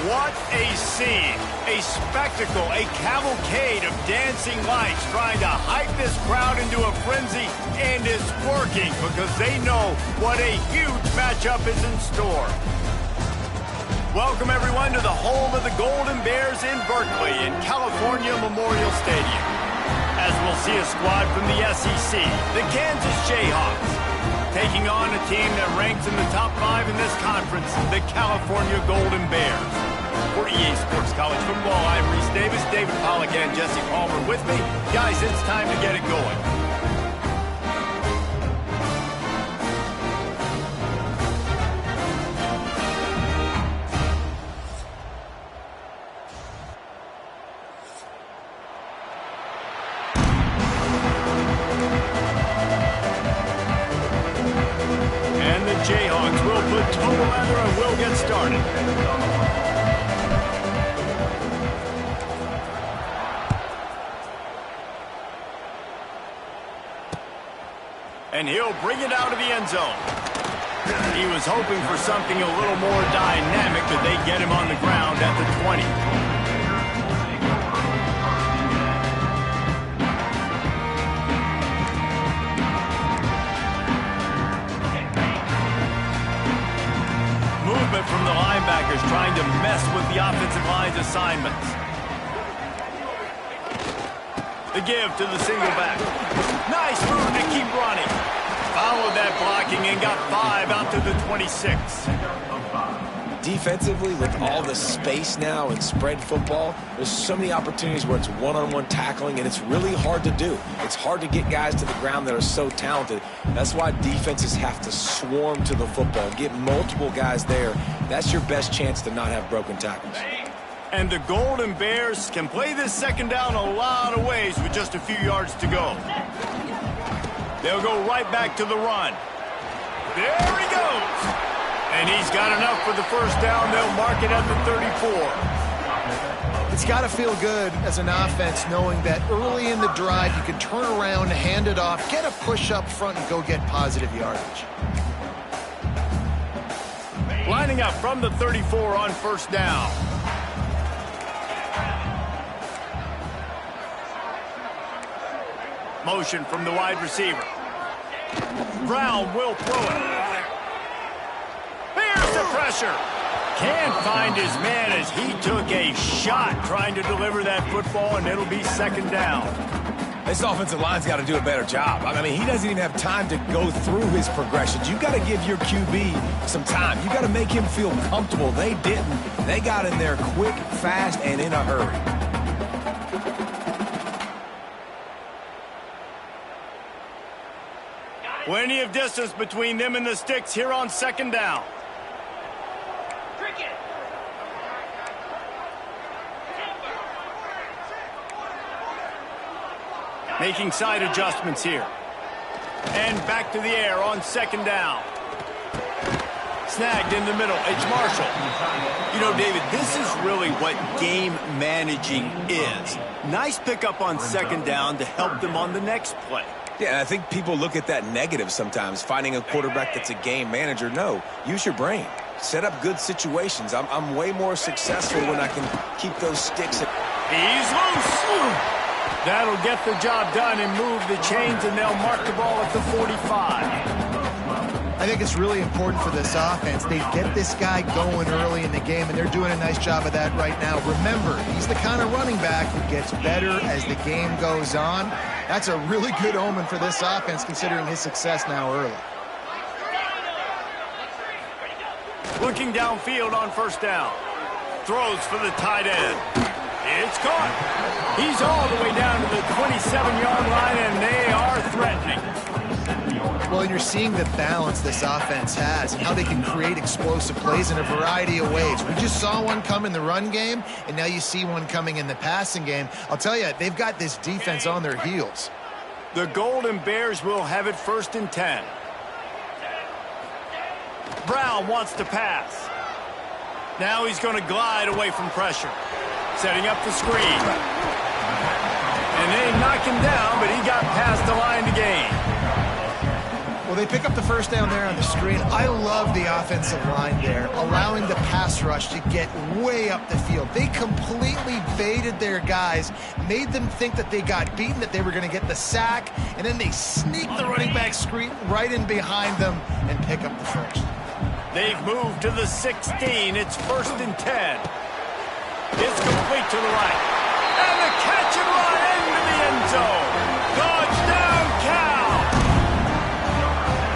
What a scene, a spectacle, a cavalcade of dancing lights trying to hype this crowd into a frenzy, and it's working because they know what a huge matchup is in store. Welcome everyone to the home of the Golden Bears in Berkeley in California Memorial Stadium. As we'll see a squad from the SEC, the Kansas Jayhawks, taking on a team that ranks in the top 5 in this conference, the California Golden Bears. For EA Sports College Football, I'm Reese Davis, David Pollack, and Jesse Palmer with me. Guys, it's time to get it going. And the Jayhawks will put toe leather and we'll get started. And he'll bring it out of the end zone. He was hoping for something a little more dynamic, but they get him on the ground at the 20. Movement from the linebackers trying to mess with the offensive line's assignments. The give to the single back. Nice move to keep running. Followed that blocking and got 5 out to the 26. Defensively, with all the space now and spread football, there's so many opportunities where it's one-on-one tackling, and it's really hard to do. It's hard to get guys to the ground that are so talented. That's why defenses have to swarm to the football, get multiple guys there. That's your best chance to not have broken tackles. And the Golden Bears can play this second down a lot of ways with just a few yards to go. They'll go right back to the run. There he goes. And he's got enough for the first down. They'll mark it at the 34. It's got to feel good as an offense knowing that early in the drive you can turn around, hand it off, get a push up front, and go get positive yardage. Lining up from the 34 on first down. Motion from the wide receiver. Brown will throw it. Here's the pressure. Can't find his man as he took a shot trying to deliver that football, and it'll be second down. This offensive line's got to do a better job. I mean, he doesn't even have time to go through his progressions. You've got to give your QB some time. You've got to make him feel comfortable. They didn't. They got in there quick, fast, and in a hurry. Plenty of distance between them and the sticks here on second down. Making side adjustments here. And back to the air on second down. Snagged in the middle. It's Marshall. You know, David, this is really what game managing is. Nice pickup on second down to help them on the next play. Yeah, I think people look at that negative sometimes, finding a quarterback that's a game manager. No, use your brain. Set up good situations. I'm way more successful when I can keep those sticks. He's loose. That'll get the job done and move the chains, and they'll mark the ball at the 45. I think it's really important for this offense. They get this guy going early in the game, and they're doing a nice job of that right now. Remember, he's the kind of running back who gets better as the game goes on. That's a really good omen for this offense, considering his success now early. Looking downfield on first down. Throws for the tight end. It's caught. He's all the way down to the 27-yard line, and they are threatening. Well, and you're seeing the balance this offense has and how they can create explosive plays in a variety of ways. We just saw one come in the run game, and now you see one coming in the passing game. I'll tell you, they've got this defense on their heels. The Golden Bears will have it first and 10. Brown wants to pass. Now he's going to glide away from pressure. Setting up the screen. And they knock him down, but he got past the line to gain. Well, Well, they pick up the first down there on the screen. I love the offensive line there, allowing the pass rush to get way up the field. They completely baited their guys, made them think that they got beaten, that they were going to get the sack, and then they sneak the running back screen right in behind them and pick up the first. They've moved to the 16. It's 1st and 10. It's complete to the right. And the catch and run into the end zone. Touchdown, Cal!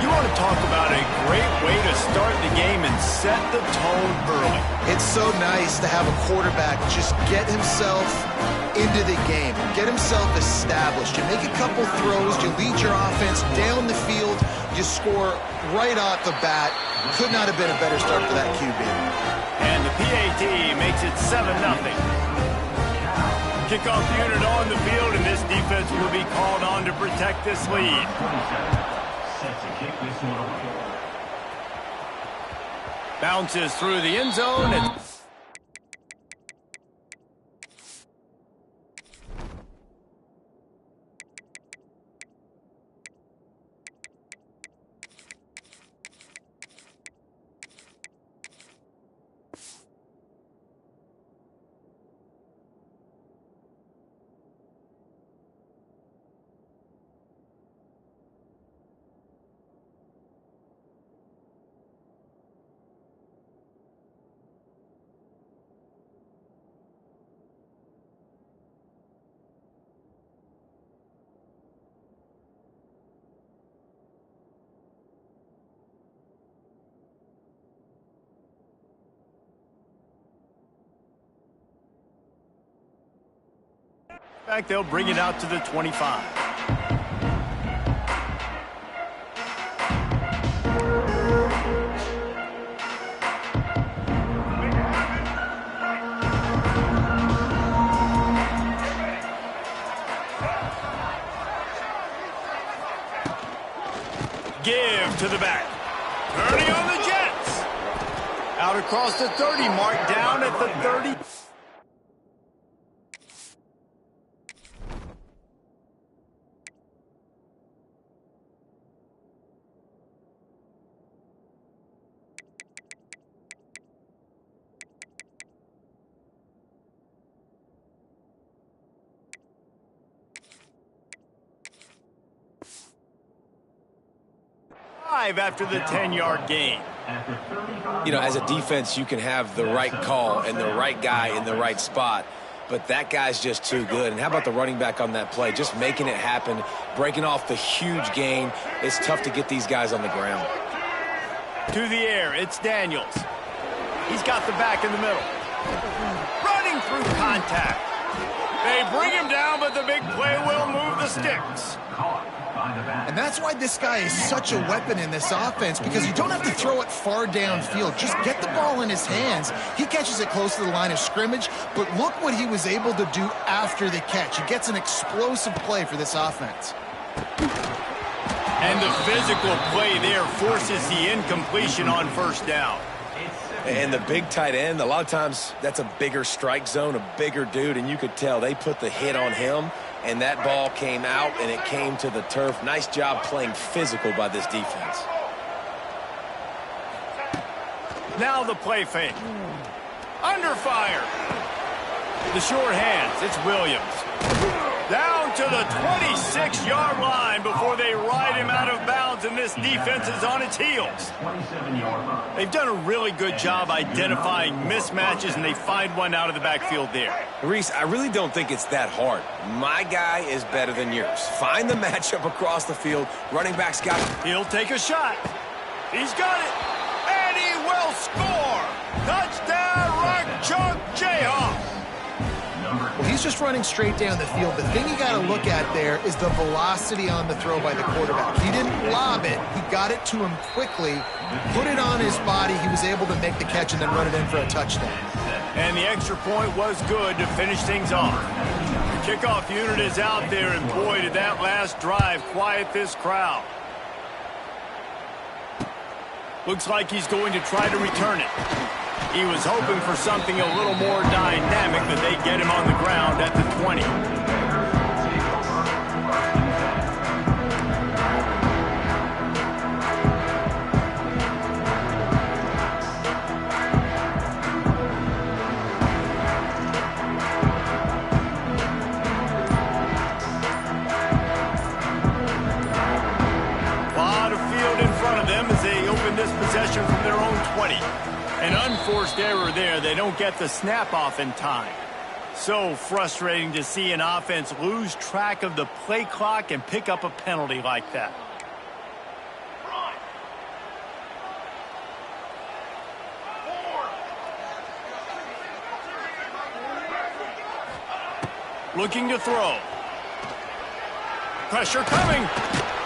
You want to talk about a great way to start the game and set the tone early. It's so nice to have a quarterback just get himself into the game, get himself established. You make a couple throws, you lead your offense down the field, you score right off the bat. Could not have been a better start for that QB. And the PAT makes it 7-0. Kickoff unit on the field, and this defense will be called on to protect this lead. Bounces through the end zone. And back, they'll bring it out to the 25. Give to the back. Purdy on the Jets. Out across the 30, marked down at the 30. After the 10-yard gain. You know, as a defense, you can have the right call and the right guy in the right spot, but that guy's just too good. And how about the running back on that play? Just making it happen, breaking off the huge gain. It's tough to get these guys on the ground. To the air, it's Daniels. He's got the back in the middle. Running through contact. They bring him down, but the big play will move the sticks. And that's why this guy is such a weapon in this offense, because you don't have to throw it far downfield. Just get the ball in his hands. He catches it close to the line of scrimmage, but look what he was able to do after the catch. He gets an explosive play for this offense. And the physical play there forces the incompletion on 1st down. And the big tight end, a lot of times that's a bigger strike zone, a bigger dude, and you could tell they put the hit on him, and that ball came out, and it came to the turf. Nice job playing physical by this defense. Now the play fake. Under fire. The short hands, it's Williams. Down to the 26-yard line before they ride him out of bounds, and this defense is on its heels. They've done a really good job identifying mismatches, and they find one out of the backfield there. Reese, I really don't think it's that hard. My guy is better than yours. Find the matchup across the field. Running back's got it. He'll take a shot. He's got it. And he will score. Touchdown, Rock Chalk Jayhawks. Well, he's just running straight down the field. The thing you got to look at there is the velocity on the throw by the quarterback. He didn't lob it. He got it to him quickly, put it on his body. He was able to make the catch and then run it in for a touchdown. And the extra point was good to finish things off. The kickoff unit is out there, and boy, did that last drive quiet this crowd. Looks like he's going to try to return it. He was hoping for something a little more dynamic, but they get him on the ground at the 20. possession from their own 20. An unforced error there. They don't get the snap off in time. So frustrating to see an offense lose track of the play clock and pick up a penalty like that. Looking to throw. Pressure coming.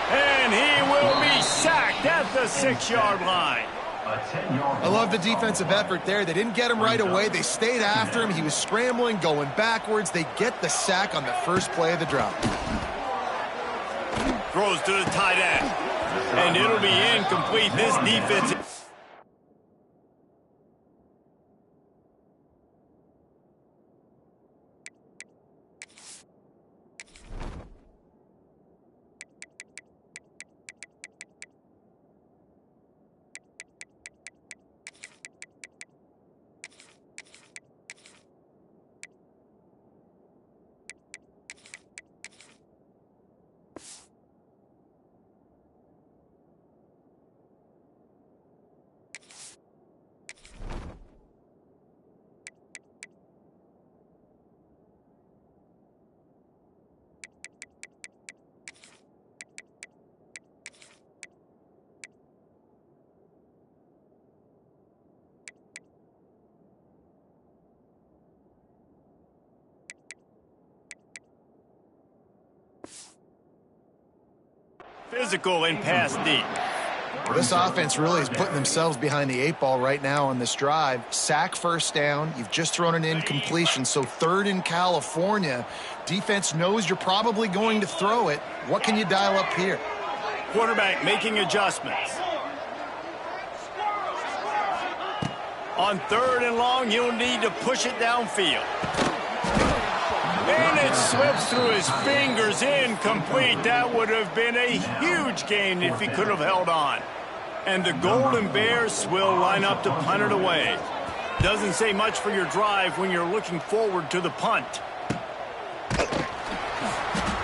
And he will be sacked at the 6-yard line. I love the defensive effort there. They didn't get him right away. They stayed after him. He was scrambling, going backwards. They get the sack on the first play of the drop. Throws to the tight end. And it'll be incomplete. This defense... Physical and pass deep. This offense really is putting themselves behind the 8 ball right now on this drive. Sack, first down. You've just thrown an incompletion, so 3rd in California. Defense knows you're probably going to throw it. What can you dial up here? Quarterback making adjustments. On 3rd and long, you'll need to push it downfield. And it slips through his fingers, incomplete. That would have been a huge gain if he could have held on. And the Golden Bears will line up to punt it away. Doesn't say much for your drive when you're looking forward to the punt.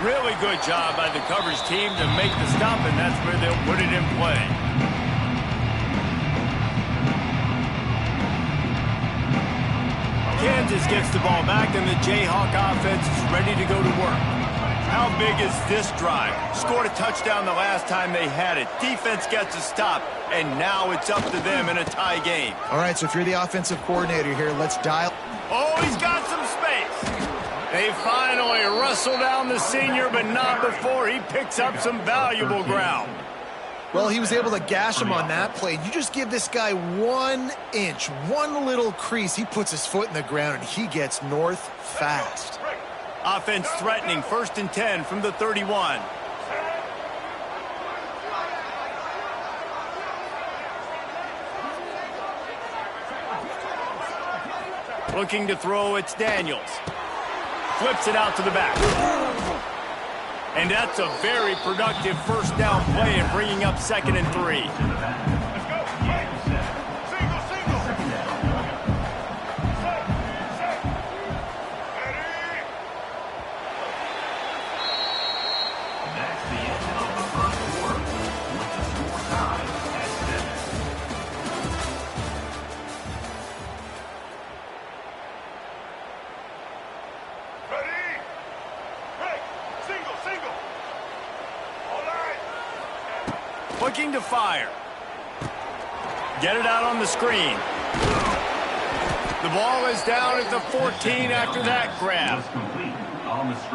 Really good job by the coverage team to make the stop, and that's where they'll put it in play. Kansas gets the ball back, and the Jayhawk offense is ready to go to work. How big is this drive? Scored a touchdown the last time they had it. Defense gets a stop, and now it's up to them in a tie game. All right, so if you're the offensive coordinator here, let's dial. Oh, he's got some space. They finally wrestle down the senior, but not before he picks up some valuable ground. Well, he was able to gash him on that play. You just give this guy 1 inch, one little crease. He puts his foot in the ground, and he gets north fast. Offense threatening, 1st and 10 from the 31. Looking to throw, it's Daniels. Flips it out to the back. And that's a very productive 1st down play and bringing up 2nd and 3. Looking to fire. Get it out on the screen. The ball is down at the 14 after that grab.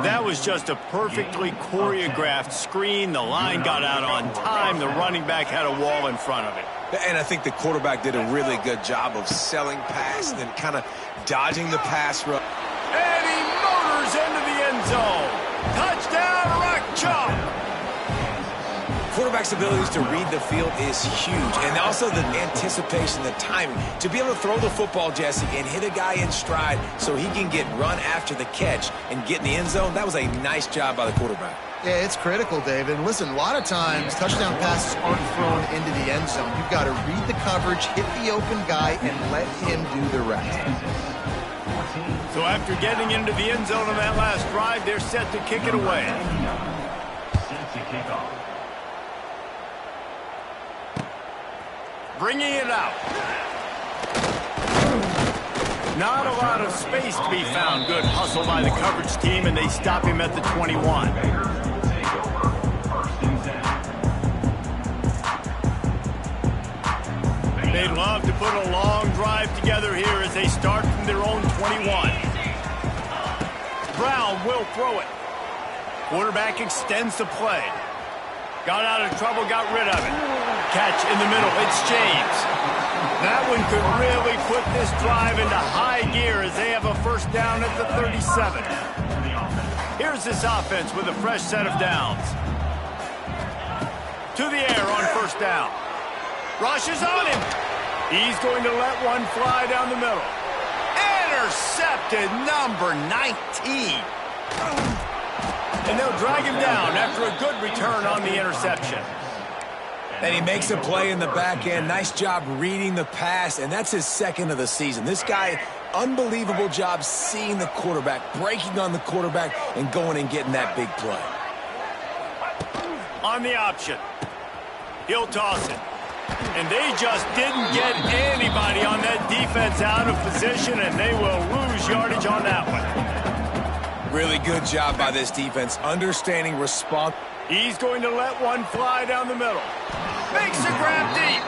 That was just a perfectly choreographed screen. The line got out on time. The running back had a wall in front of it. And I think the quarterback did a really good job of selling past and kind of dodging the pass rush. And he motors into the end zone. Touchdown, Rock Chalk. Quarterback's abilities to read the field is huge, and also the anticipation, the timing. To be able to throw the football, Jesse, and hit a guy in stride so he can get run after the catch and get in the end zone, that was a nice job by the quarterback. Yeah, it's critical, David. And listen, a lot of times touchdown passes aren't thrown into the end zone. You've got to read the coverage, hit the open guy, and let him do the rest. So after getting into the end zone on that last drive, they're set to kick it away. bringing it out. Not a lot of space to be found. Good hustle by the coverage team, and they stop him at the 21. They'd love to put a long drive together here as they start from their own 21. Brown will throw it. Quarterback extends the play. Got out of trouble, got rid of it. Catch in the middle. It's James. That one could really put this drive into high gear as they have a first down at the 37. Here's this offense with a fresh set of downs. To the air on first down. Rushes on him. He's going to let one fly down the middle. Intercepted, number 19. And they'll drag him down after a good return on the interception. And he makes a play in the back end. Nice job reading the pass, and that's his second of the season. This guy, unbelievable job seeing the quarterback, breaking on the quarterback, and going and getting that big play. On the option. He'll toss it. And they just didn't get anybody on that defense out of position, and they will lose yardage on that one. Really good job by this defense, understanding response. He's going to let one fly down the middle. Makes a grab deep.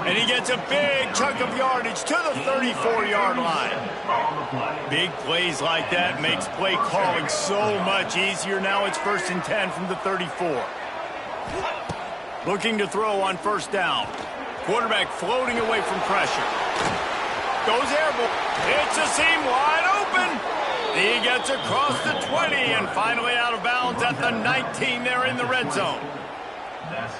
And he gets a big chunk of yardage to the 34-yard line. Big plays like that makes play calling so much easier. Now it's 1st and 10 from the 34. Looking to throw on first down. Quarterback floating away from pressure. Goes airborne. It's a seam wide open. He gets across the 20 and finally out of bounds at the 19 there in the red zone.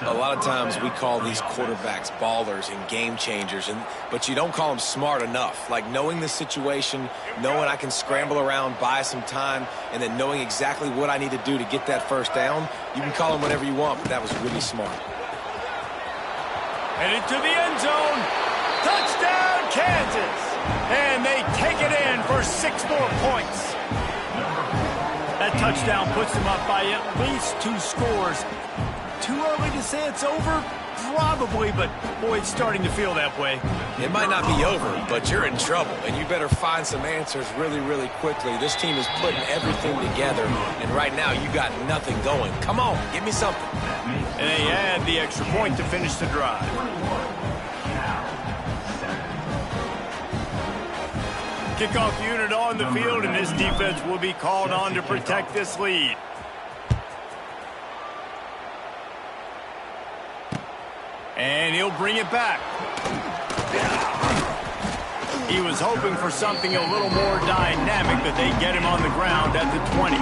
A lot of times we call these quarterbacks ballers and game changers, but you don't call them smart enough. Like knowing the situation, knowing I can scramble around, buy some time, and then knowing exactly what I need to do to get that first down. You can call them whatever you want, but that was really smart. Headed to the end zone. Touchdown, Kansas. And they take it in for 6 more points. That touchdown puts them up by at least 2 scores. Too early to say it's over? Probably, but boy, it's starting to feel that way. It might not be over, but you're in trouble, and you better find some answers really, really quickly. This team is putting everything together, and right now you got nothing going. Come on, give me something. And they add the extra point to finish the drive. Kickoff unit on the field, and this defense will be called on to protect this lead. And he'll bring it back. He was hoping for something a little more dynamic, but they get him on the ground at the 20.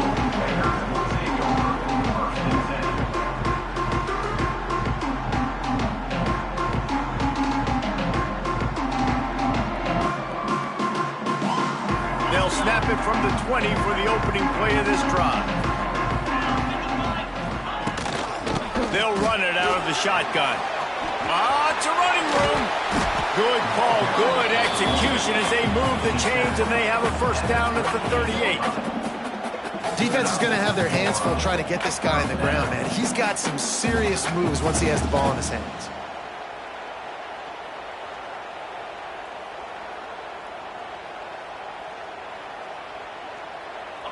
They'll snap it from the 20 for the opening play of this drive. They'll run it out of the shotgun. It's a running room. Good call, good execution as they move the chains, and they have a first down at the 38. Defense is going to have their hands full trying to get this guy on the ground, man. He's got some serious moves once he has the ball in his hands.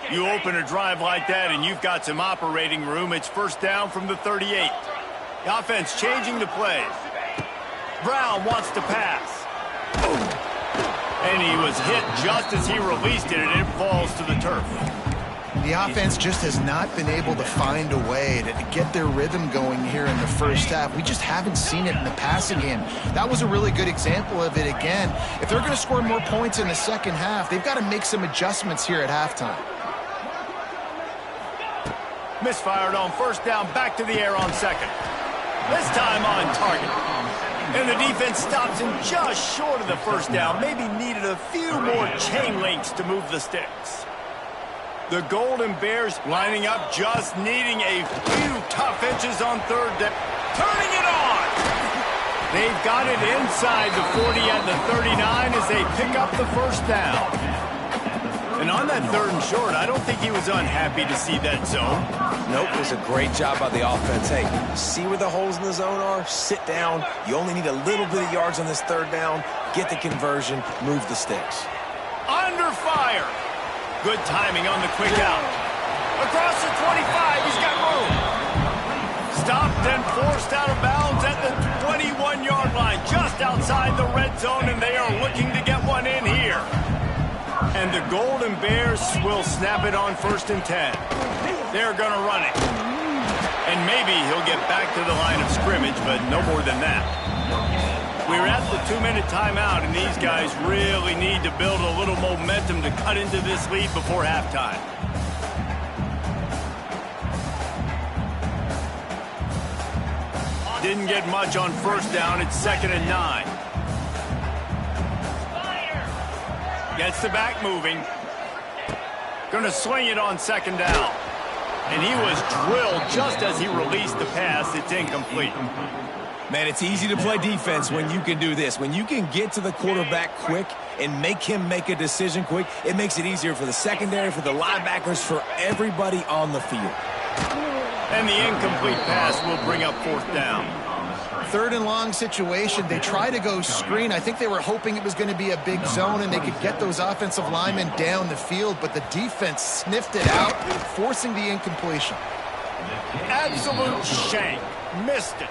You open a drive like that, and you've got some operating room. It's first down from the 38. The offense changing the play. Brown wants to pass. And he was hit just as he released it, and it falls to the turf. The offense just has not been able to find a way to get their rhythm going here in the first half. We just haven't seen it in the passing game. That was a really good example of it again. If they're going to score more points in the second half, they've got to make some adjustments here at halftime. Misfired on first down, back to the air on second. This time on target. And the defense stops him just short of the first down. Maybe needed a few more chain links to move the sticks. The Golden Bears lining up, just needing a few tough inches on third down. Turning it on! They've got it inside the 40 at the 39 as they pick up the first down. And on that 3rd and short, I don't think he was unhappy to see that zone. Nope, it was a great job by the offense. Hey, see where the holes in the zone are? Sit down. You only need a little bit of yards on this third down. Get the conversion. Move the sticks. Under fire. Good timing on the quick out. Across the 25, he's got room. Stopped and forced out of bounds at the 21-yard line, just outside the red zone, and they are looking to get one in here. And the Golden Bears will snap it on 1st and 10. They're going to run it. And maybe he'll get back to the line of scrimmage, but no more than that. We're at the 2-minute timeout, and these guys really need to build a little momentum to cut into this lead before halftime. Didn't get much on 1st down. It's 2nd and 9. Gets the back moving. Going to swing it on 2nd down. And he was drilled just as he released the pass. It's incomplete. Man, it's easy to play defense when you can do this. When you can get to the quarterback quick and make him make a decision quick, it makes it easier for the secondary, for the linebackers, for everybody on the field. And the incomplete pass will bring up 4th down. 3rd and long situation. They try to go screen. I think they were hoping it was going to be a big zone and they could get those offensive linemen down the field, but the defense sniffed it out, forcing the incompletion. Absolute shank. Missed it.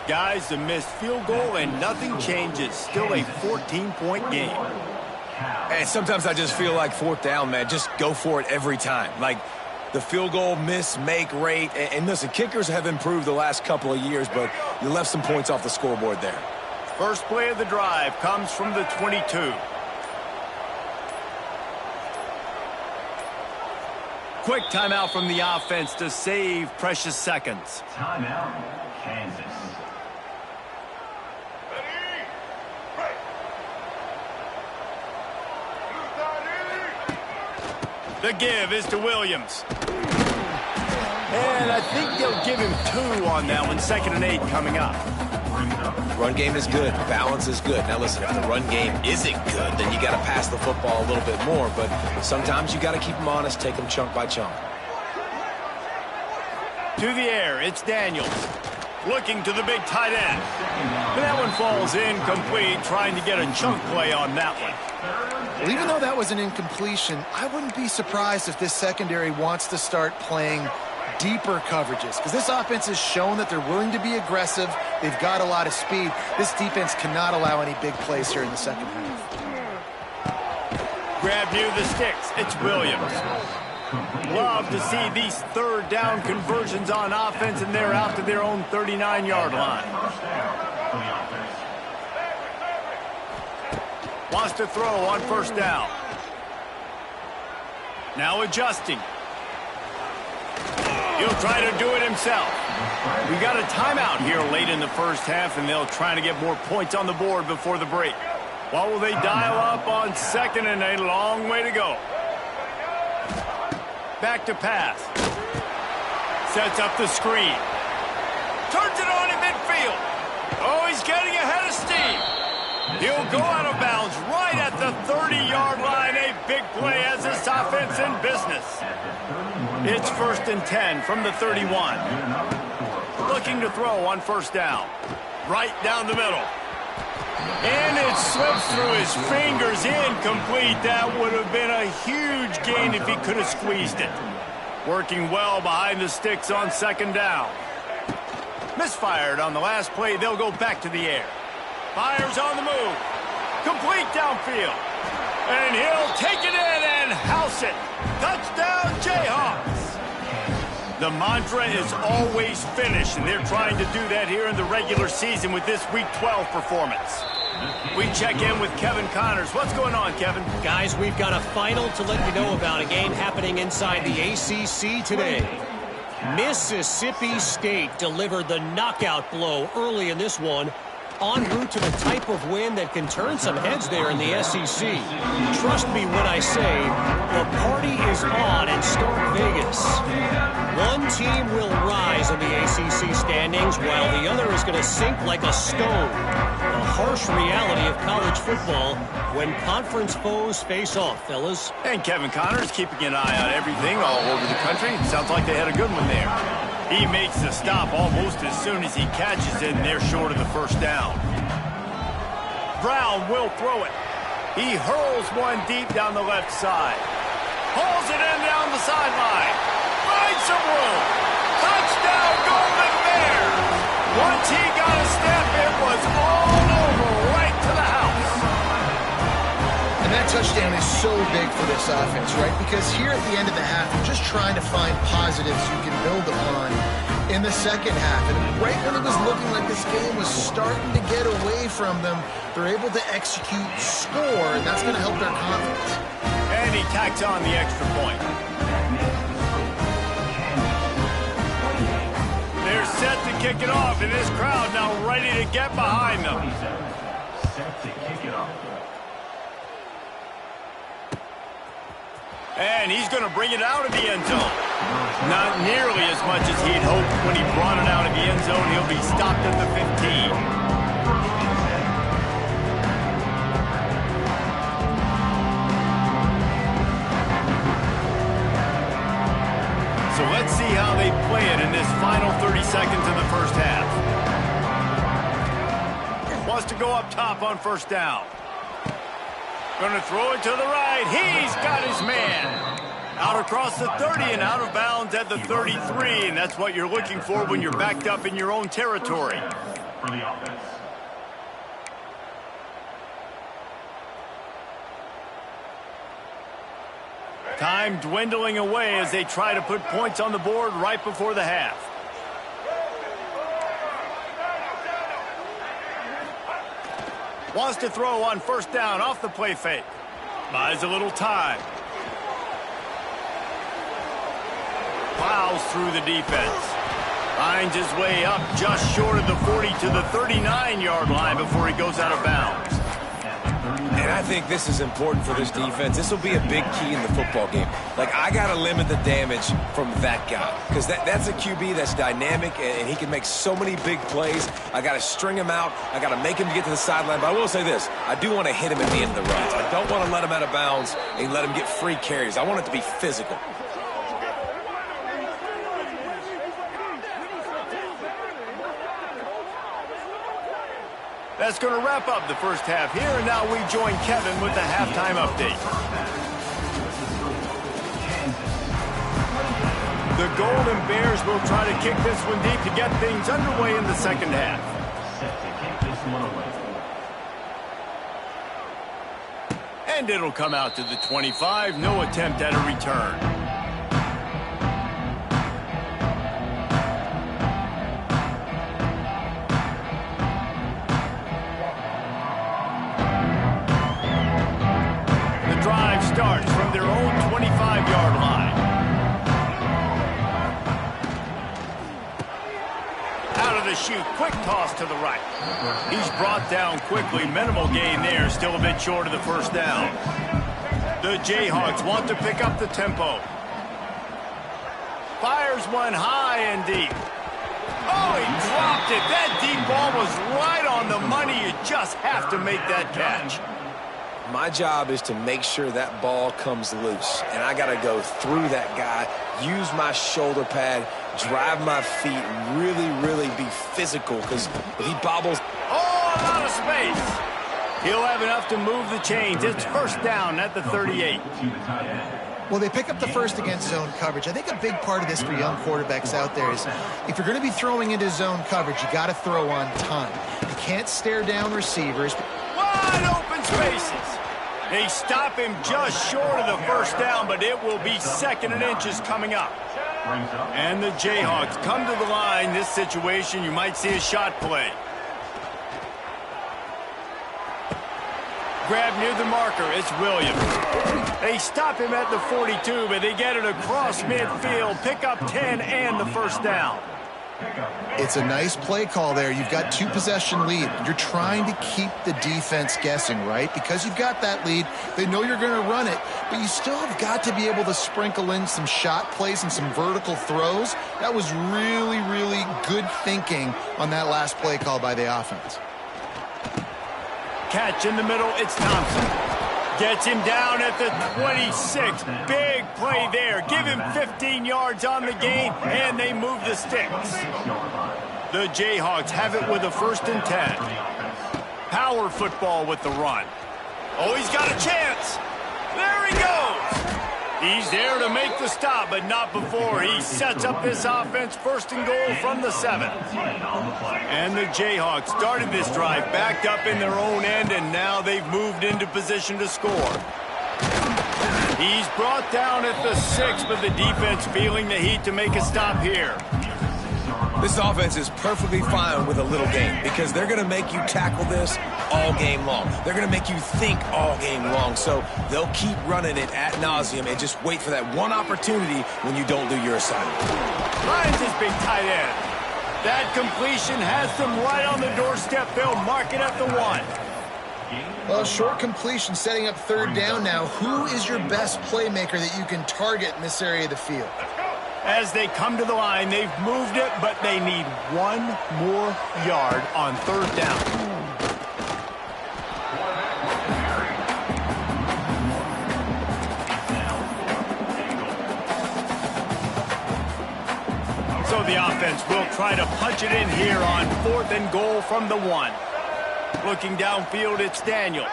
Guys, a missed field goal and nothing changes. Still a 14-point game. And sometimes I just feel like 4th down, man. Just go for it every time. Like, the field goal miss-make rate. And listen, kickers have improved the last couple of years, but you left some points off the scoreboard there. First play of the drive comes from the 22. Quick timeout from the offense to save precious seconds. Timeout, Kansas. The give is to Williams. And I think they'll give him 2 on that one. 2nd and 8 coming up. Run game is good. Balance is good. Now, listen, if the run game isn't good, then you got to pass the football a little bit more. But sometimes you got to keep them honest, take them chunk by chunk. To the air, it's Daniels. Looking to the big tight end. But that one falls incomplete, trying to get a chunk play on that one. Well, even though that was an incompletion, I wouldn't be surprised if this secondary wants to start playing deeper coverages, because this offense has shown that they're willing to be aggressive. They've got a lot of speed. This defense cannot allow any big plays here in the second half. Grab near the sticks. It's Williams. Love to see these 3rd down conversions on offense, and they're out to their own 39-yard line. Wants to throw on 1st down. Now adjusting. He'll try to do it himself. We got a timeout here late in the 1st half, and they'll try to get more points on the board before the break. What will they dial up on 2nd and 8? Long way to go. Back to pass. Sets up the screen. Turns it on in midfield. Oh, he's getting ahead of steam. He'll go out of bounds right at the 30-yard line. A big play as this offense in business. It's 1st and 10 from the 31. Looking to throw on 1st down. Right down the middle. And it slips through his fingers, incomplete. That would have been a huge gain if he could have squeezed it. Working well behind the sticks on 2nd down. Misfired on the last play. They'll go back to the air. Fires on the move. Complete downfield. And he'll take it in and house it. Touchdown, Jayhawks. The mantra is always finish, and they're trying to do that here in the regular season with this Week 12 performance. We check in with Kevin Connors. What's going on, Kevin? Guys, we've got a final to let you know about, a game happening inside the ACC today. Mississippi State delivered the knockout blow early in this one en route to the type of win that can turn some heads there in the SEC. Trust me when I say the party is on in Stark Vegas. One team will rise in the ACC standings while the other is going to sink like a stone. The harsh reality of college football when conference foes face off, fellas. And Kevin Connors keeping an eye on everything all over the country. Sounds like they had a good one there. He makes the stop almost as soon as he catches it, and they're short of the first down. Brown will throw it. He hurls one deep down the left side. Hauls it in down the sideline. Finds some room. Touchdown, Golden Bears. Once he got a step, it was all over right to the house. And that touchdown is so big for this offense, right? Because here at the end of the half, you're just trying to find positives you can build upon in the second half. And right when it was looking like this game was starting to get away from them, they're able to execute, score, and that's going to help their confidence. And he tacks on the extra point. They're set to kick it off, and this crowd now ready to get behind them. Set to kick it off. And he's going to bring it out of the end zone. Not nearly as much as he'd hoped when he brought it out of the end zone. He'll be stopped at the 15. So let's see how they play it in this final 30 seconds of the first half. Wants to go up top on first down. Going to throw it to the right. He's got his man. Out across the 30 and out of bounds at the 33. And that's what you're looking for when you're backed up in your own territory. For the offense. Time dwindling away as they try to put points on the board right before the half. Wants to throw on first down off the play fake. Buys a little time. Plows through the defense. Finds his way up just short of the 40 to the 39-yard line before he goes out of bounds. And I think this is important for this defense. This will be a big key in the football game. Like, I got to limit the damage from that guy because that's a QB that's dynamic, and he can make so many big plays. I got to string him out. I got to make him get to the sideline. But I will say this. I do want to hit him at the end of the runs. I don't want to let him out of bounds and let him get free carries. I want it to be physical. That's going to wrap up the first half here, and now we join Kevin with the halftime update. The Golden Bears will try to kick this one deep to get things underway in the second half. Set to kick this one away. And it'll come out to the 25. No attempt at a return. Starts from their own 25-yard line. Out of the chute, quick toss to the right. He's brought down quickly. Minimal gain there, still a bit short of the first down. The Jayhawks want to pick up the tempo. Fires one high and deep. Oh, he dropped it. That deep ball was right on the money. You just have to make that catch. My job is to make sure that ball comes loose, and I got to go through that guy, use my shoulder pad, drive my feet, and really be physical, because if he bobbles... Oh, a lot of space. He'll have enough to move the chains. It's first down at the 38. Well, they pick up the first against zone coverage. I think a big part of this for young quarterbacks out there is if you're going to be throwing into zone coverage, you got to throw on time. You can't stare down receivers. Wide open spaces. They stop him just short of the first down, but it will be second and inches coming up. And the Jayhawks come to the line. This situation, you might see a shot play. Grab near the marker. It's Williams. They stop him at the 42, but they get it across midfield. Pick up 10 and the first down. It's a nice play call there. You've got 2-possession lead. You're trying to keep the defense guessing, right? Because you've got that lead, they know you're going to run it, but you still have got to be able to sprinkle in some shot plays and some vertical throws. That was really, really good thinking on that last play call by the offense. Catch in the middle, it's Thompson. Gets him down at the 26. Big play there. Give him 15 yards on the gain, and they move the sticks. The Jayhawks have it with a 1st and 10. Power football with the run. Oh, he's got a chance. There he goes. He's there to make the stop, but not before. He sets up this offense 1st and goal from the 7. And the Jayhawks started this drive backed up in their own end, and now they've moved into position to score. He's brought down at the 6, but the defense feeling the heat to make a stop here. This offense is perfectly fine with a little game because they're going to make you tackle this all game long. They're going to make you think all game long. So they'll keep running it ad nauseum and just wait for that one opportunity when you don't do your assignment. Finds his big tight end. That completion has them right on the doorstep. They'll mark it at the 1. Well, short completion setting up 3rd down now. Who is your best playmaker that you can target in this area of the field? As they come to the line, they've moved it, but they need 1 more yard on 3rd down. So the offense will try to punch it in here on 4th and goal from the 1. Looking downfield, it's Daniels.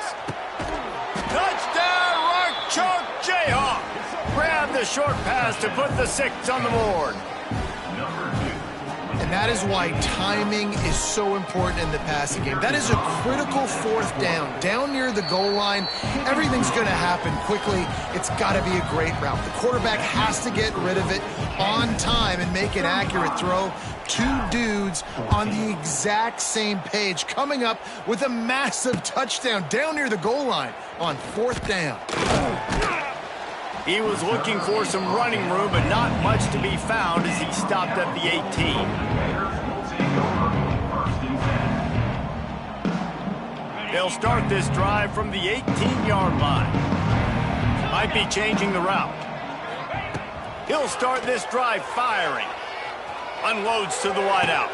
Touchdown, Rock Chalk Jayhawks! Grab the short pass to put the 6 on the board. And that is why timing is so important in the passing game. That is a critical 4th down. Down near the goal line, everything's going to happen quickly. It's got to be a great route. The quarterback has to get rid of it on time and make an accurate throw. 2 dudes on the exact same page coming up with a massive touchdown down near the goal line on 4th down. He was looking for some running room, but not much to be found as he stopped at the 18. They'll start this drive from the 18-yard line. Might be changing the route. He'll start this drive firing. Unloads to the wideout.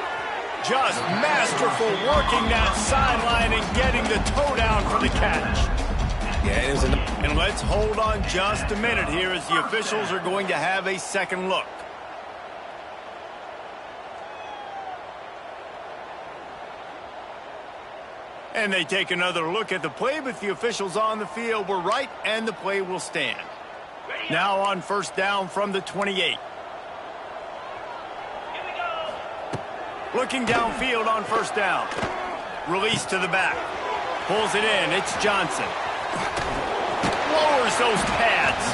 Just masterful working that sideline and getting the toe down for the catch. Yeah, it is. And let's hold on just a minute here as the officials are going to have a second look. And they take another look at the play, but the officials on the field were right, and the play will stand. Now on 1st down from the 28. Looking downfield on 1st down. Release to the back. Pulls it in. It's Johnson. Lowers those pads.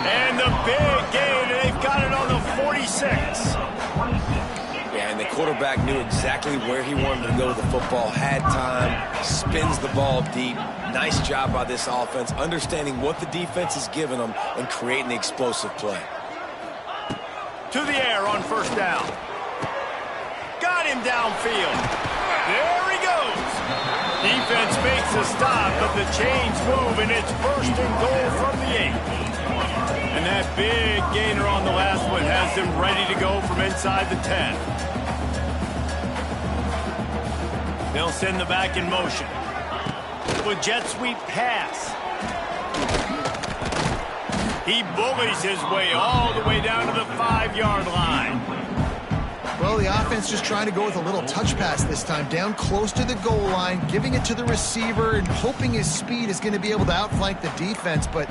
And the big gain. They've got it on the 46. Yeah, and the quarterback knew exactly where he wanted to go with the football. Had time. Spins the ball deep. Nice job by this offense. Understanding what the defense is giving them and creating the explosive play. To the air on 1st down. Got him downfield. There he goes. Defense makes a stop, but the chains move, and it's 1st and goal from the 8. And that big gainer on the last one has them ready to go from inside the 10. They'll send the back in motion. With jet sweep pass. He bullies his way all the way down to the 5-yard line. Well, the offense just trying to go with a little touch pass this time, down close to the goal line, giving it to the receiver and hoping his speed is going to be able to outflank the defense, but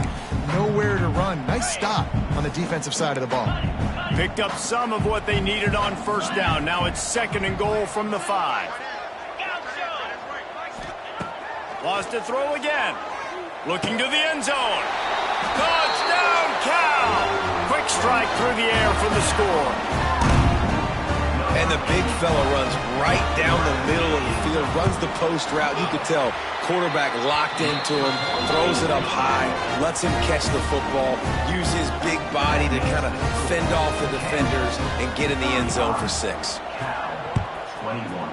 nowhere to run. Nice stop on the defensive side of the ball. Picked up some of what they needed on 1st down. Now it's 2nd and goal from the 5. Lost to throw again. Looking to the end zone. Touchdown, Cal! Quick strike through the air for the score. And the big fella runs right down the middle of the field runs the post route. You could tell quarterback locked into him, throws it up high, lets him catch the football, use his big body to kind of fend off the defenders and get in the end zone for 6. 21.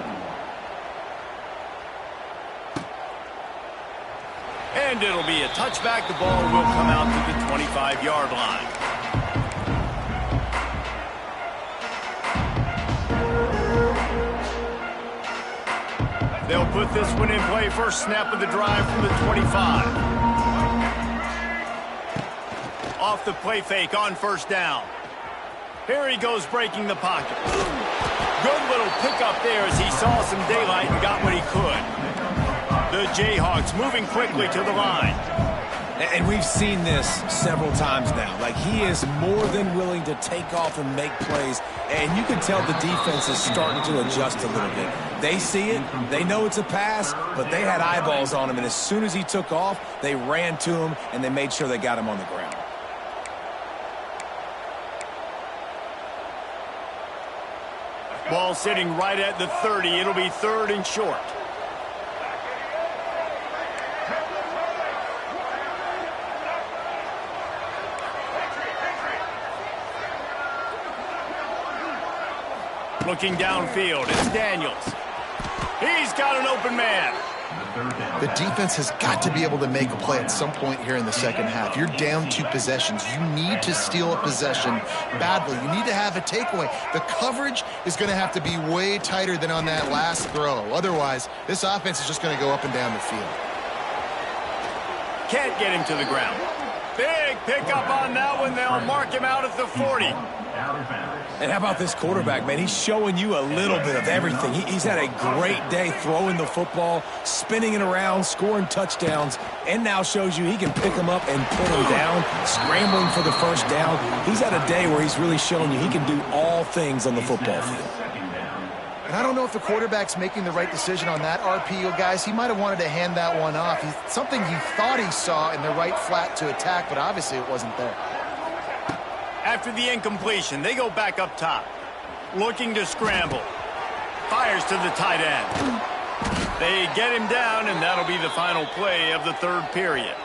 And it'll be a touchback. The ball will come out to the 25-yard line. They'll put this one in play. First snap of the drive from the 25. Off the play fake on first down. Here he goes breaking the pocket. Good little pickup there as he saw some daylight and got what he could. The Jayhawks moving quickly to the line. And we've seen this several times now. Like, he is more than willing to take off and make plays. And you can tell the defense is starting to adjust a little bit. They see it. They know it's a pass, but they had eyeballs on him. And as soon as he took off, they ran to him, and they made sure they got him on the ground. Ball sitting right at the 30. It'll be 3rd and short. Looking downfield, it's Daniels. He's got an open man. The defense has got to be able to make a play at some point here in the second half. You're down 2 possessions. You need to steal a possession badly. You need to have a takeaway. The coverage is going to have to be way tighter than on that last throw. Otherwise, this offense is just going to go up and down the field. Can't get him to the ground. Big pickup on that one. They'll mark him out at the 40. And how about this quarterback, man? He's showing you a little bit of everything. He's had a great day throwing the football, spinning it around, scoring touchdowns, and now shows you he can pick them up and put them down, scrambling for the first down. He's had a day where he's really shown you he can do all things on the football field. And I don't know if the quarterback's making the right decision on that RPO, guys. He might have wanted to hand that one off. Something he thought he saw in the right flat to attack, but obviously it wasn't there. After the incompletion, they go back up top. Looking to scramble. Fires to the tight end. They get him down, and that'll be the final play of the 3rd period.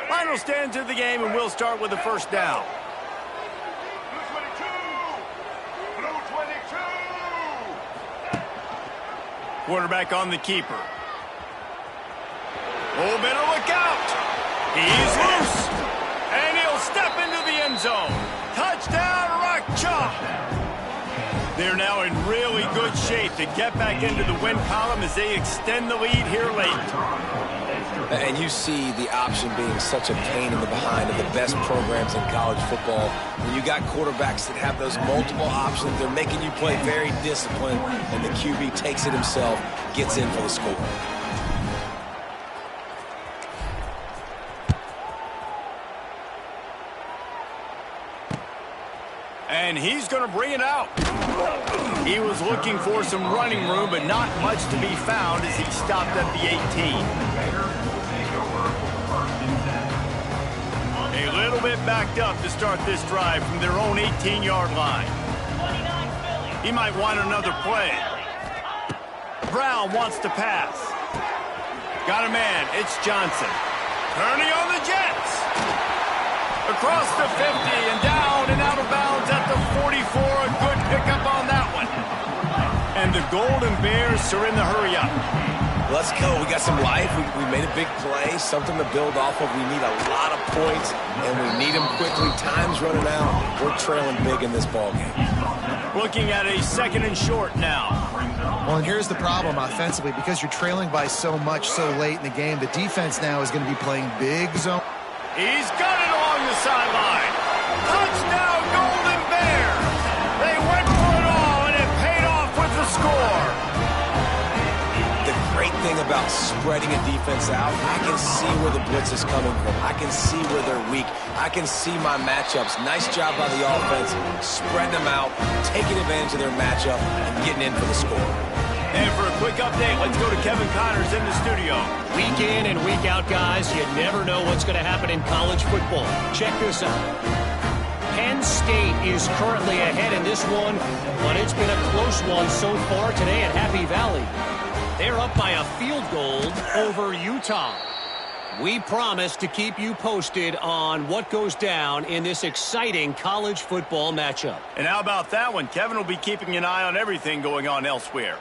Final stands of the game, and we'll start with the first down. Quarterback on the keeper. Oh, better look out. He's loose. And he'll step into the end zone. Touchdown, Rock Chalk. They're now in really good shape to get back into the win column as they extend the lead here late. And you see the option being such a pain in the behind of the best programs in college football. When you got quarterbacks that have those multiple options, they're making you play very disciplined, and the QB takes it himself, gets in for the score. And he's going to bring it out. He was looking for some running room, but not much to be found as he stopped at the 18. A little bit backed up to start this drive from their own 18-yard line. He might want another play. Brown wants to pass. Got a man. It's Johnson. Turning on the Jets. Across the 50 and down and out of bounds at the 44. A good pickup on that one. And the Golden Bears are in the hurry-up. Let's go. We got some life. We made a big play, something to build off of. We need a lot of points, and we need them quickly. Time's running out. We're trailing big in this ballgame. Looking at a 2nd and short now. Well, and here's the problem offensively. Because you're trailing by so much so late in the game, the defense now is going to be playing big zone. He's got it along the sideline. Touchdown, Golden Bears. They went for it all, and it paid off with the score. The great thing about about spreading a defense out. I can see where the blitz is coming from. I can see where they're weak. I can see my matchups. Nice job by the offense, spreading them out, taking advantage of their matchup, and getting in for the score. And for a quick update, let's go to Kevin Connors in the studio. Week in and week out, guys, you never know what's going to happen in college football. Check this out. Penn State is currently ahead in this one, but it's been a close one so far today at Happy Valley. They're up by a field goal over Utah. We promise to keep you posted on what goes down in this exciting college football matchup. And how about that one? Kevin will be keeping an eye on everything going on elsewhere.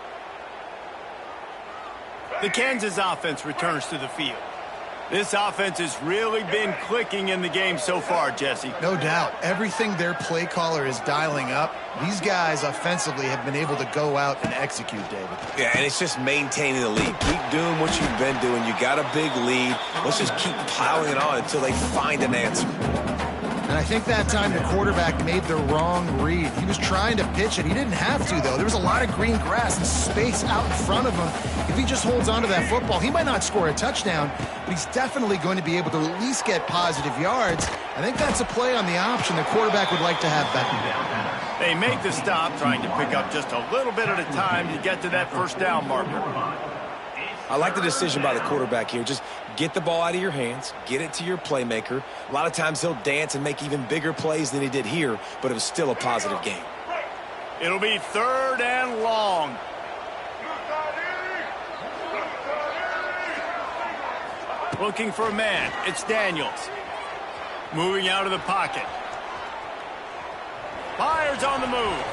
The Kansas offense returns to the field. This offense has really been clicking in the game so far, Jesse. No doubt. Everything their play caller is dialing up, these guys offensively have been able to go out and execute, David. Yeah, and it's just maintaining the lead. Keep doing what you've been doing. You got a big lead. Let's just keep piling it on until they find an answer. And I think that time the quarterback made the wrong read. He was trying to pitch it. He didn't have to, though. There was a lot of green grass and space out in front of him. If he just holds on to that football, he might not score a touchdown, but he's definitely going to be able to at least get positive yards. I think that's a play on the option the quarterback would like to have back. They make the stop, trying to pick up just a little bit at a time to get to that first down marker. I like the decision by the quarterback here. Just get the ball out of your hands, get it to your playmaker. A lot of times he'll dance and make even bigger plays than he did here, but it was still a positive game. It'll be 3rd and long. Looking for a man. It's Daniels. Moving out of the pocket. Fires on the move.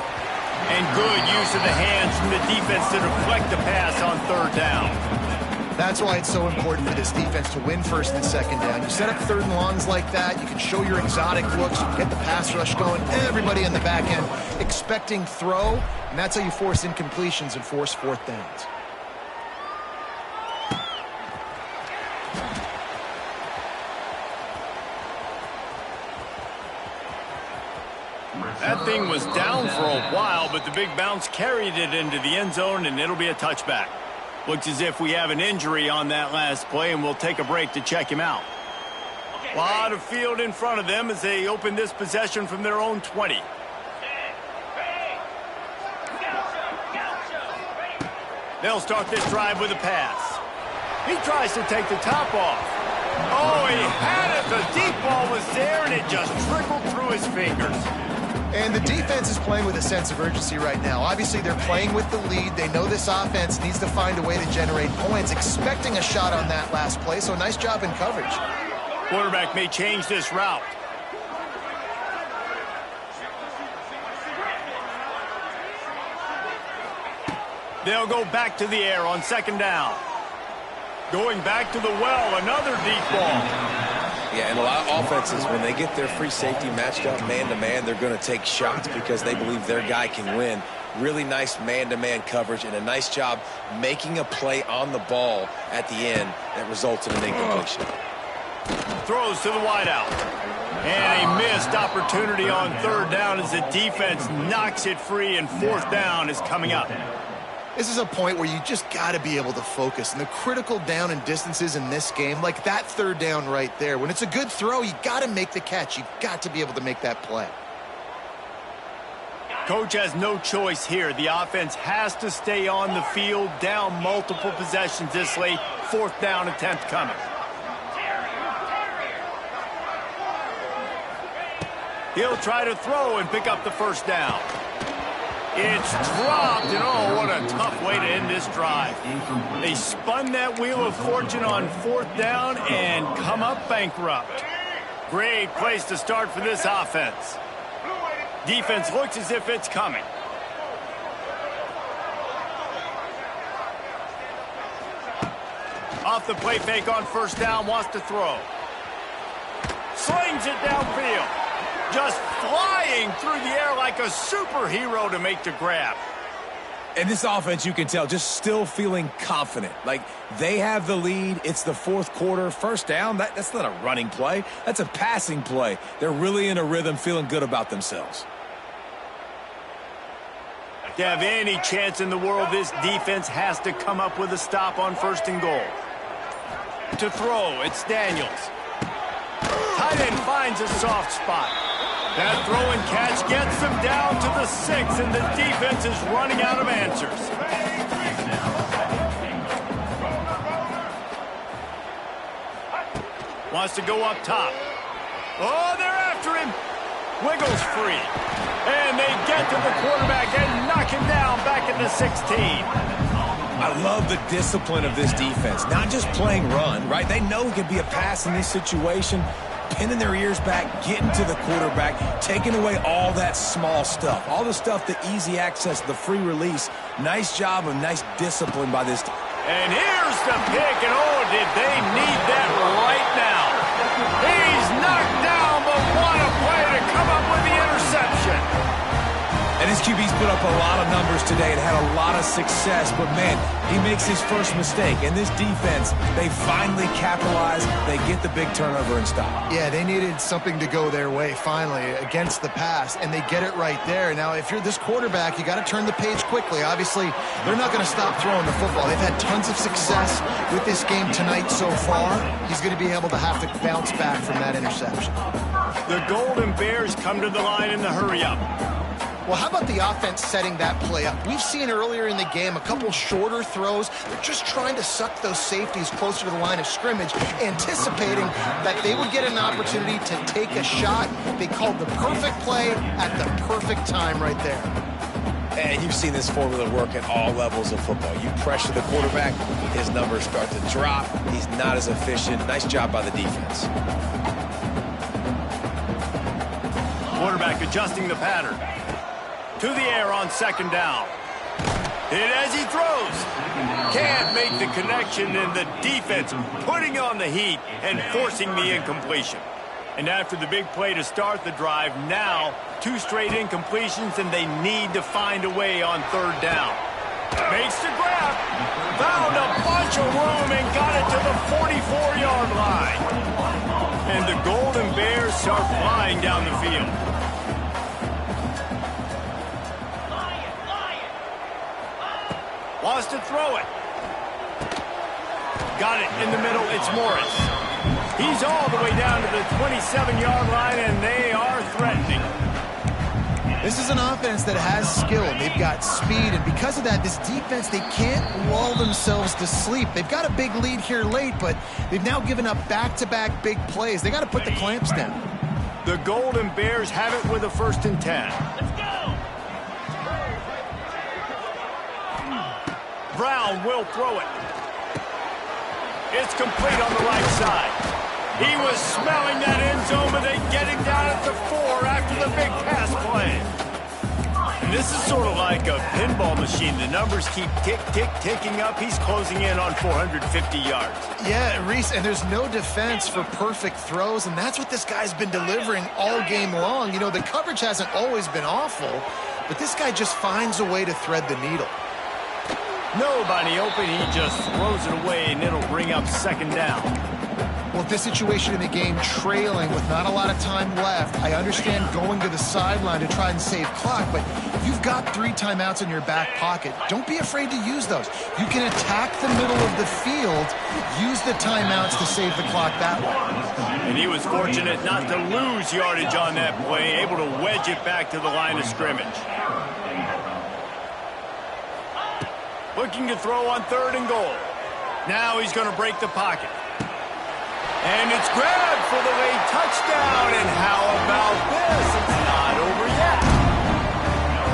And good use of the hands from the defense to deflect the pass on 3rd down. That's why it's so important for this defense to win 1st and 2nd down. You set up 3rd and longs like that, you can show your exotic looks, you can get the pass rush going, everybody in the back end expecting throw, and that's how you force incompletions and force 4th downs. That thing was down for a while, but the big bounce carried it into the end zone, and it'll be a touchback. Looks as if we have an injury on that last play, and we'll take a break to check him out. A lot of field in front of them as they open this possession from their own 20. They'll start this drive with a pass. He tries to take the top off. Oh, he had it. The deep ball was there, and it just trickled through his fingers. And the defense is playing with a sense of urgency right now. Obviously, they're playing with the lead. They know this offense needs to find a way to generate points, expecting a shot on that last play, so nice job in coverage. Quarterback may change this route. They'll go back to the air on 2nd down. Going back to the well, another deep ball. Yeah, and a lot of offenses, when they get their free safety matched up man-to-man, they're going to take shots because they believe their guy can win. Really nice man-to-man coverage and a nice job making a play on the ball at the end that results in an incompletion. Throws to the wideout. And a missed opportunity on 3rd down as the defense knocks it free, and 4th down is coming up. This is a point where you just got to be able to focus. And the critical down and distances in this game, like that 3rd down right there, when it's a good throw, you got to make the catch. You've got to be able to make that play. Coach has no choice here. The offense has to stay on the field, down multiple possessions this late. 4th down attempt coming. He'll try to throw and pick up the 1st down. It's dropped, and oh, what a tough way to end this drive. They spun that wheel of fortune on 4th down and come up bankrupt. Great place to start for this offense. Defense looks as if it's coming. Off the play fake on 1st down, wants to throw. Slings it downfield. Just flying through the air like a superhero to make the grab. And this offense, you can tell, just still feeling confident. Like, they have the lead. It's the 4th quarter. 1st down, that's not a running play. That's a passing play. They're really in a rhythm, feeling good about themselves. To have any chance in the world, this defense has to come up with a stop on 1st and goal. To throw, it's Daniels. Tight end finds a soft spot. That throw and catch gets them down to the 6, and the defense is running out of answers. Wants to go up top. Oh, they're after him. Wiggles free. And they get to the quarterback and knock him down back at the 16. I love the discipline of this defense. Not just playing run, right? They know it could be a pass in this situation. Pinning their ears back, getting to the quarterback, taking away all that small stuff. All the stuff, the easy access, the free release. Nice job and nice discipline by this team. And here's the pick, and oh, did they need that right now. He's knocked down, but what a play to come up with the interception. And his QB's put up a lot of numbers today and had a lot of success, but man, he makes his first mistake. And this defense, they finally capitalize, they get the big turnover and stop. Yeah, they needed something to go their way, finally, against the pass, and they get it right there. Now, if you're this quarterback, you got to turn the page quickly. Obviously, they're not going to stop throwing the football. They've had tons of success with this game tonight so far. He's going to be able to have to bounce back from that interception. The Golden Bears come to the line in the hurry-up. Well, how about the offense setting that play up? We've seen earlier in the game a couple shorter throws. They're just trying to suck those safeties closer to the line of scrimmage, anticipating that they would get an opportunity to take a shot. They called the perfect play at the perfect time right there. And you've seen this formula work at all levels of football. You pressure the quarterback, his numbers start to drop. He's not as efficient. Nice job by the defense. Quarterback adjusting the pattern. To the air on 2nd down. Hit as he throws. Can't make the connection, and the defense putting on the heat and forcing the incompletion. And after the big play to start the drive, now 2 straight incompletions, and they need to find a way on 3rd down. Makes the grab. Found a bunch of room and got it to the 44-yard line. And the Golden Bears start flying down the field. Wants to throw it. Got it in the middle. It's Morris. He's all the way down to the 27-yard line, and they are threatening. This is an offense that has skill. They've got speed, and because of that, this defense, they can't lull themselves to sleep. They've got a big lead here late, but they've now given up back-to-back big plays. They got to put the clamps down. The Golden Bears have it with a 1st and 10. Let's go! Brown will throw it. It's complete on the right side. He was smelling that end zone, but they get him down at the 4 after the big pass play. And this is sort of like a pinball machine. The numbers keep ticking up. He's closing in on 450 yards. Yeah, Reese, and there's no defense for perfect throws, and that's what this guy's been delivering all game long. You know, the coverage hasn't always been awful, but this guy just finds a way to thread the needle. Nobody open, he just throws it away, and it'll bring up 2nd down. Well, this situation in the game, trailing with not a lot of time left, I understand going to the sideline to try and save clock, but if you've got 3 timeouts in your back pocket, don't be afraid to use those. You can attack the middle of the field, use the timeouts to save the clock that way. And he was fortunate not to lose yardage on that play, able to wedge it back to the line of scrimmage. Looking to throw on 3rd and goal. Now he's going to break the pocket. And it's grabbed for the late touchdown. And how about this? It's not over yet.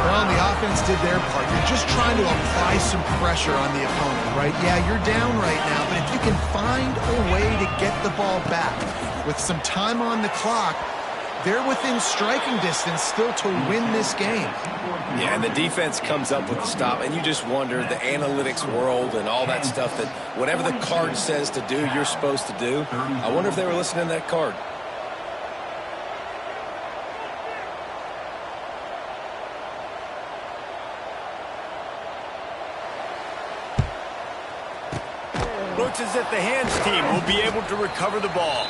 Well, the offense did their part. You're just trying to apply some pressure on the opponent, right? Yeah, you're down right now, but if you can find a way to get the ball back with some time on the clock, they're within striking distance still to win this game. Yeah, and the defense comes up with the stop, and you just wonder, the analytics world and all that stuff, that whatever the card says to do, you're supposed to do. I wonder if they were listening to that card. Looks as if the hands team will be able to recover the ball.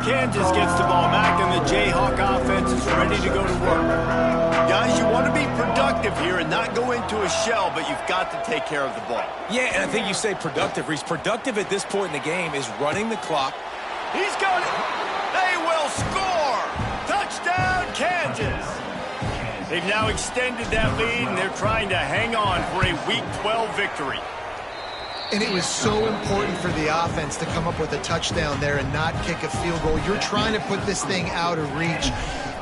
Kansas gets the ball back, and the Jayhawk offense is ready to go to work. Guys, you want to be productive here and not go into a shell, but you've got to take care of the ball. Yeah, and I think you say productive, Reese. Productive at this point in the game is running the clock. He's got it. They will score. Touchdown, Kansas. They've now extended that lead, and they're trying to hang on for a Week 12 victory. And it was so important for the offense to come up with a touchdown there and not kick a field goal. You're trying to put this thing out of reach.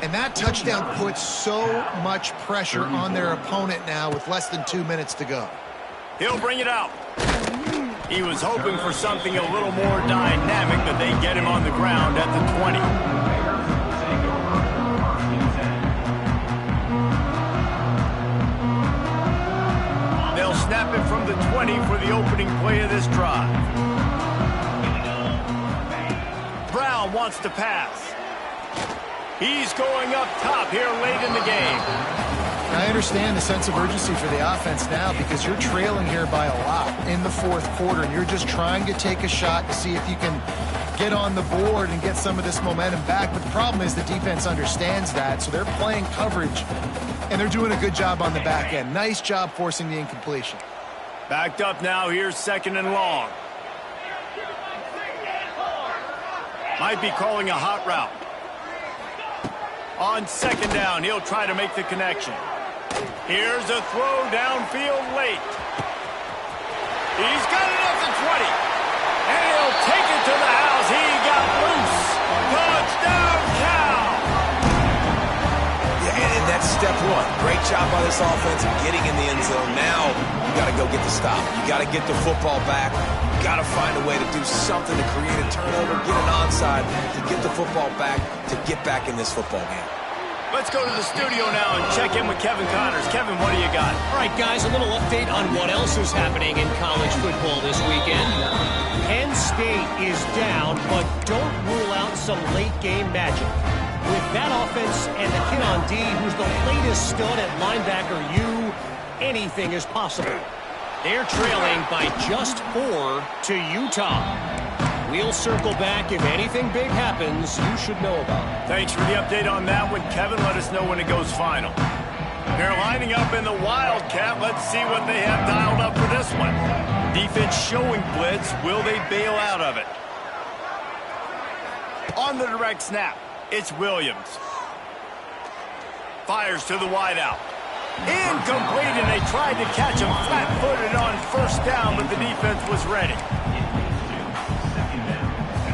And that touchdown puts so much pressure on their opponent now with less than 2 minutes to go. He'll bring it out. He was hoping for something a little more dynamic, but they get him on the ground at the 20. Snap it from the 20 for the opening play of this drive. Brown wants to pass. He's going up top here late in the game. I understand the sense of urgency for the offense now because you're trailing here by a lot in the fourth quarter, and you're just trying to take a shot to see if you can get on the board and get some of this momentum back. But the problem is the defense understands that, so they're playing coverage, and they're doing a good job on the back end. Nice job forcing the incompletion. Backed up now. Here's 2nd and long. Might be calling a hot route. On 2nd down, he'll try to make the connection. Here's a throw downfield late. He's got it at the 20. And he'll take it to the house. He got loose. Touchdown, Cal. Yeah, and that's step one. Great job by this offense getting in the end zone. Now you got to go get the stop. You got to get the football back. You got to find a way to do something to create a turnover, get an onside, to get the football back, to get back in this football game. Let's go to the studio now and check in with Kevin Connors. Kevin, what do you got? All right, guys, a little update on what else is happening in college football this weekend. Penn State is down, but don't rule out some late-game magic. With that offense and the kid on D, who's the latest stud at linebacker, anything is possible. They're trailing by just 4 to Utah. We'll circle back. If anything big happens, you should know about it. Thanks for the update on that one, Kevin. Let us know when it goes final. They're lining up in the Wildcat. Let's see what they have dialed up for this one. Defense showing blitz. Will they bail out of it? On the direct snap, it's Williams. Fires to the wideout. Incomplete, and they tried to catch him flat-footed on 1st down, but the defense was ready.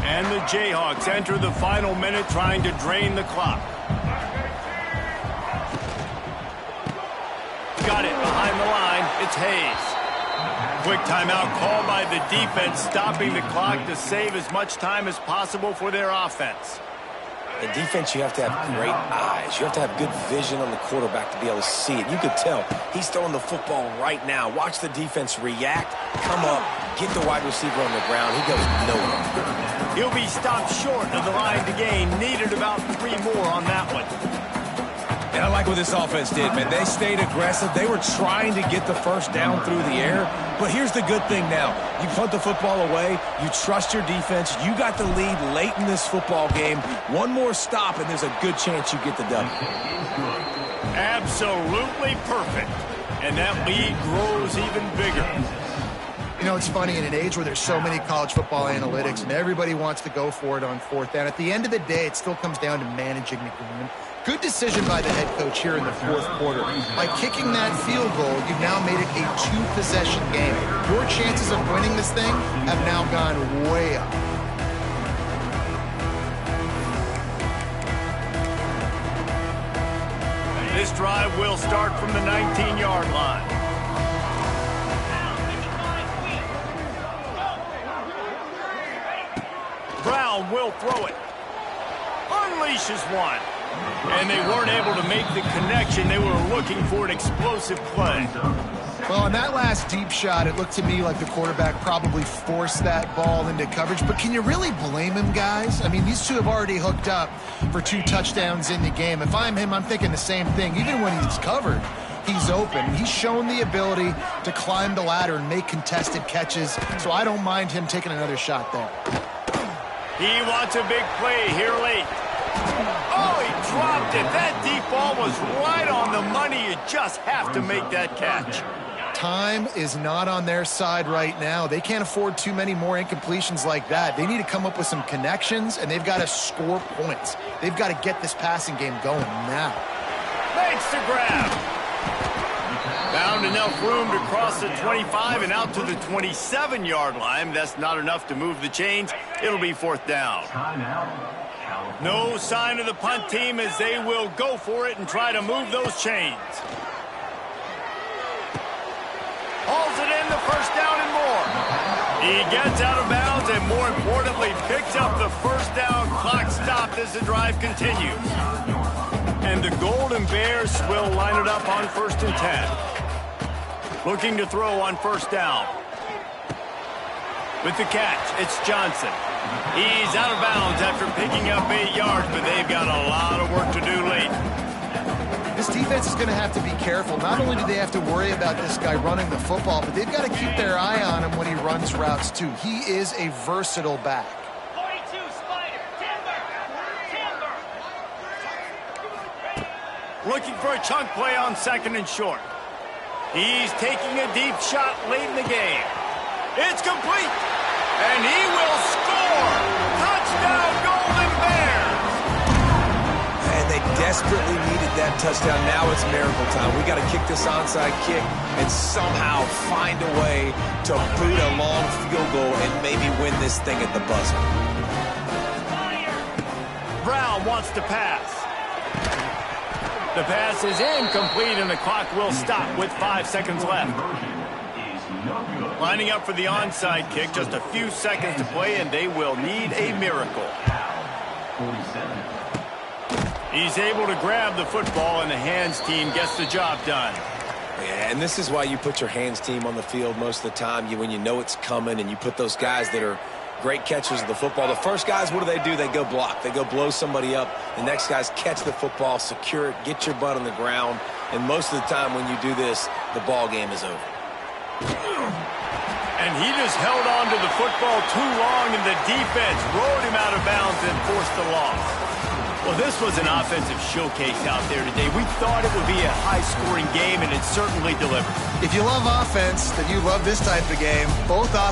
And the Jayhawks enter the final minute trying to drain the clock. Got it behind the line. It's Hayes. Quick timeout called by the defense, stopping the clock to save as much time as possible for their offense. In defense, you have to have great eyes. You have to have good vision on the quarterback to be able to see it. You could tell he's throwing the football right now. Watch the defense react, come up, get the wide receiver on the ground. He goes nowhere. He'll be stopped short of the line to gain. Needed about 3 more on that one. And I like what this offense did, man. They stayed aggressive. They were trying to get the 1st down through the air. But here's the good thing now. You punt the football away. You trust your defense. You got the lead late in this football game. One more stop, and there's a good chance you get the W. Absolutely perfect. And that lead grows even bigger. You know, it's funny, in an age where there's so many college football analytics and everybody wants to go for it on 4th down, at the end of the day, it still comes down to managing the game. Good decision by the head coach here in the 4th quarter. By kicking that field goal, you've now made it a 2-possession game. Your chances of winning this thing have now gone way up. This drive will start from the 19-yard line. Brown will throw it. Unleashes one. And they weren't able to make the connection. They were looking for an explosive play. Well, on that last deep shot, it looked to me like the quarterback probably forced that ball into coverage. But can you really blame him, guys? I mean, these two have already hooked up for 2 touchdowns in the game. If I'm him, I'm thinking the same thing. Even when he's covered, he's open. He's shown the ability to climb the ladder and make contested catches. So I don't mind him taking another shot there. He wants a big play here late. Oh, he dropped it. That deep ball was right on the money. You just have to make that catch. Time is not on their side right now. They can't afford too many more incompletions like that. They need to come up with some connections, and they've got to score points. They've got to get this passing game going now. Makes the grab. Found enough room to cross the 25 and out to the 27-yard line. That's not enough to move the chains. It'll be fourth down. No sign of the punt team as they will go for it and try to move those chains. Hauls it in, the first down and more. He gets out of bounds and, more importantly, picks up the first down. Clock stopped as the drive continues. And the Golden Bears will line it up on 1st and 10. Looking to throw on first down. With the catch, it's Johnson. He's out of bounds after picking up 8 yards, but they've got a lot of work to do late. This defense is going to have to be careful. Not only do they have to worry about this guy running the football, but they've got to keep their eye on him when he runs routes too. He is a versatile back. 42, Spider, timber. Looking for a chunk play on 2nd and short. He's taking a deep shot late in the game. It's complete, and he will score. Touchdown, Golden Bears. And they desperately needed that touchdown. Now it's miracle time. We got to kick this onside kick and somehow find a way to boot a long field goal and maybe win this thing at the buzzer. Brown wants to pass. The pass is incomplete, and the clock will stop with 5 seconds left. Lining up for the onside kick, just a few seconds to play, and they will need a miracle. He's able to grab the football, and the hands team gets the job done. Yeah, and this is why you put your hands team on the field most of the time. When you know it's coming, and you put those guys that are great catchers of the football. The first guys, what do? They go block. They go blow somebody up. The next guys catch the football, secure it, get your butt on the ground. And most of the time when you do this, the ball game is over. And he just held on to the football too long, and the defense rode him out of bounds and forced the loss. Well, this was an offensive showcase out there today. We thought it would be a high-scoring game, and it certainly delivered. If you love offense, then you love this type of game. Both offense